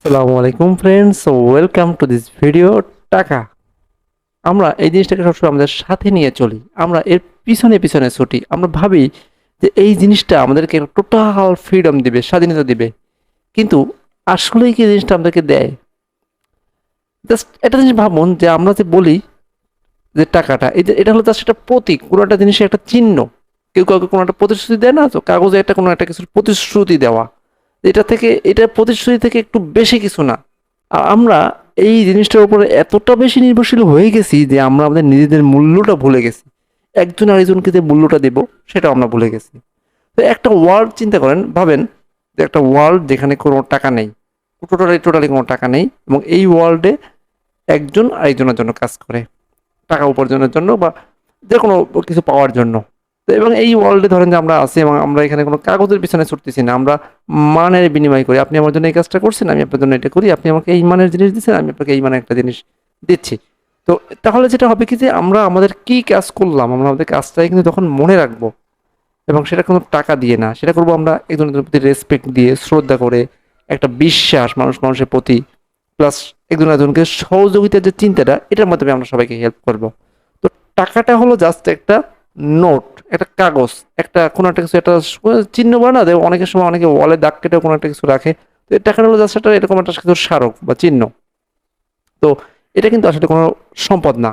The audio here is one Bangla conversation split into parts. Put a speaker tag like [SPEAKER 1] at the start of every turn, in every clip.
[SPEAKER 1] আসসালামু আলাইকুম friends, welcome to this video. টাকা, আমরা এই জিনিসটাকে সবসময় আমাদের সাথে নিয়ে চলি, আমরা এর পিছনে পিছনে ছুটি। আমরা ভাবি যে এই জিনিসটা আমাদেরকে টোটাল ফ্রিডম দিবে, স্বাধীনতা দিবে, কিন্তু আসলেই কি জিনিসটা আমাদেরকে দেয়? জাস্ট একটা জিনিস ভাবুন, যে আমরা যে বলি যে টাকাটা এই যে এটা হলো জাস্ট একটা প্রতীক, কোনো একটা জিনিসের একটা চিহ্ন। কেউ কাউকে কোনো একটা প্রতিশ্রুতি দেয় না, তো কাগজে একটা কোনো একটা কিছুর প্রতিশ্রুতি দেওয়া, এটা থেকে, এটা প্রতিশ্রুতি থেকে একটু বেশি কিছু না। আর আমরা এই জিনিসটার উপরে এতটা বেশি নির্ভরশীল হয়ে গেছি যে আমরা আমাদের নিজেদের মূল্যটা ভুলে গেছি। একজন আরেকজনকে যে মূল্যটা দেব সেটাও আমরা ভুলে গেছি। তো একটা ওয়ার্ল্ড চিন্তা করেন, ভাবেন যে একটা ওয়ার্ল্ড যেখানে কোনো টাকা নেই, টোটালি টোটালি কোনো টাকা নেই, এবং এই ওয়ার্ল্ডে একজন আরেকজনের জন্য কাজ করে, টাকা উপার্জনের জন্য বা যে কোনো কিছু পাওয়ার জন্য। তো এবং এই ওয়ার্ল্ডে ধরেন যে আমরা আছি এবং আমরা এখানে কোনো কাগজের পিছনে ছুটতেছি না, আমরা মানের বিনিময় করি। আপনি আমার জন্য এই কাজটা করছেন, আমি আপনার জন্য এটা করি। আপনি আমাকে এই মানের জিনিস দিচ্ছেন, আমি আপনাকে এই মানের একটা জিনিস দিচ্ছি। তো তাহলে যেটা হবে কি, যে আমরা আমাদের কি কাজ করলাম, আমরা আমাদের কাজটাই কিন্তু তখন মনে রাখবো, এবং সেটা কোনো টাকা দিয়ে না, সেটা করবো আমরা একজনের প্রতি রেসপেক্ট দিয়ে, শ্রদ্ধা করে, একটা বিশ্বাস মানুষ মানুষের প্রতি, প্লাস একজন একজনকে সহযোগিতার যে চিন্তাটা, এটার মাধ্যমে আমরা সবাইকে হেল্প করবো। তো টাকাটা হলো জাস্ট একটা নোট, একটা কাগজ, একটা কোনো একটা কিছু, একটা চিহ্ন বানা দেয় অনেকের সময়, অনেকে ওয়ালে দাগ কেটে কোনো একটা কিছু রাখে। তো এই টাকাটা হলো জাস্ট একটা এরকম একটা কিছু স্মারক বা চিহ্ন। তো এটা কিন্তু আসলে কোনো সম্পদ না,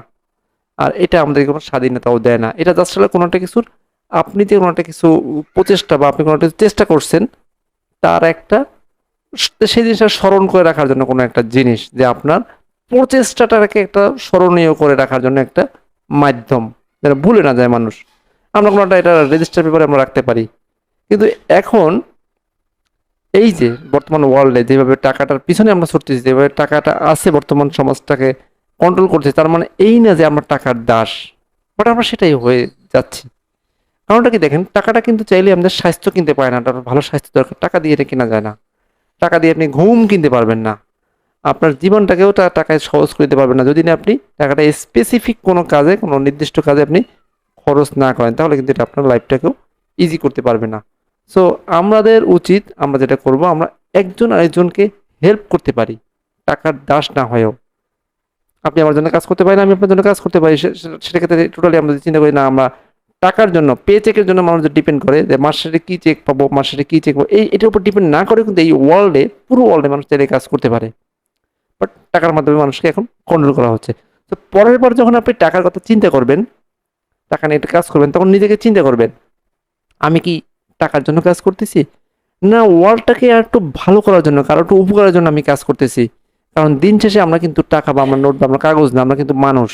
[SPEAKER 1] আর এটা আমাদেরকে কোনো স্বাধীনতাও দেয় না। এটা জাস্ট হলো কোনো একটা কিছুর, আপনি যে কোনো একটা কিছু প্রচেষ্টা বা আপনি কোনো একটা চেষ্টা করছেন, তার একটা সেই জিনিসটা স্মরণ করে রাখার জন্য কোনো একটা জিনিস, যে আপনার প্রচেষ্টাটাকে একটা স্মরণীয় করে রাখার জন্য একটা মাধ্যম, যেন ভুলে না যায় মানুষ। আমরা কোনোটা এটা রেজিস্টার পেপারে আমরা রাখতে পারি। কিন্তু এখন এই যে বর্তমান ওয়ার্ল্ডে যেভাবে টাকাটার পিছনে আমরা ছুটতেছি, যেভাবে টাকাটা আছে বর্তমান সমাজটাকে কন্ট্রোল করছে, তার মানে এই না যে আমরা টাকার দাস, বাট আমরা সেটাই হয়ে যাচ্ছি। কারণটা কি দেখেন, টাকাটা কিন্তু চাইলে আমাদের স্বাস্থ্য কিনতে পারে না, তার ভালো স্বাস্থ্য দরকার, টাকা দিয়ে এটা কেনা যায় না। টাকা দিয়ে আপনি ঘুম কিনতে পারবেন না, আপনার জীবনটাকেও টাকায় সহজ করে দিতে পারবেন না, যদি না আপনি টাকাটা স্পেসিফিক কোনো কাজে, কোনো নির্দিষ্ট কাজে আপনি খরচ না করেন, তাহলে কিন্তু এটা আপনার লাইফটাকেও ইজি করতে পারবে না। সো আমাদের উচিত, আমরা যেটা করব, আমরা একজন আরেকজনকে হেল্প করতে পারি, টাকার দাস না হয়েও। আপনি আমার জন্য কাজ করতে পারেন, আমি আপনার জন্য কাজ করতে পারি। সেক্ষেত্রে টোটালি আমরা চিন্তা করি না আমরা টাকার জন্য, পে চেকের জন্য মানুষ ডিপেন্ড করে, যে মাস শেষে কি চেক পাবো, মাস শেষে কি চেক পাবো, এটার উপর ডিপেন্ড না করে কিন্তু এই ওয়ার্ল্ডে, পুরো ওয়ার্ল্ডে মানুষ চাইলে কাজ করতে পারে। বাট টাকার মাধ্যমে মানুষকে এখন কন্ট্রোল করা হচ্ছে। তো পরের বার যখন আপনি টাকার কথা চিন্তা করবেন, টাকা নিয়ে একটা কাজ করবেন, তখন নিজেকে চিন্তা করবেন, আমি কি টাকার জন্য কাজ করতেছি, না ওয়ার্ল্ডটাকে আর একটু ভালো করার জন্য, কারো একটু উপকারের জন্য আমি কাজ করতেছি। কারণ দিন শেষে আমরা কিন্তু টাকা বা আমরা নোট বা আমরা কাগজ না, আমরা কিন্তু মানুষ।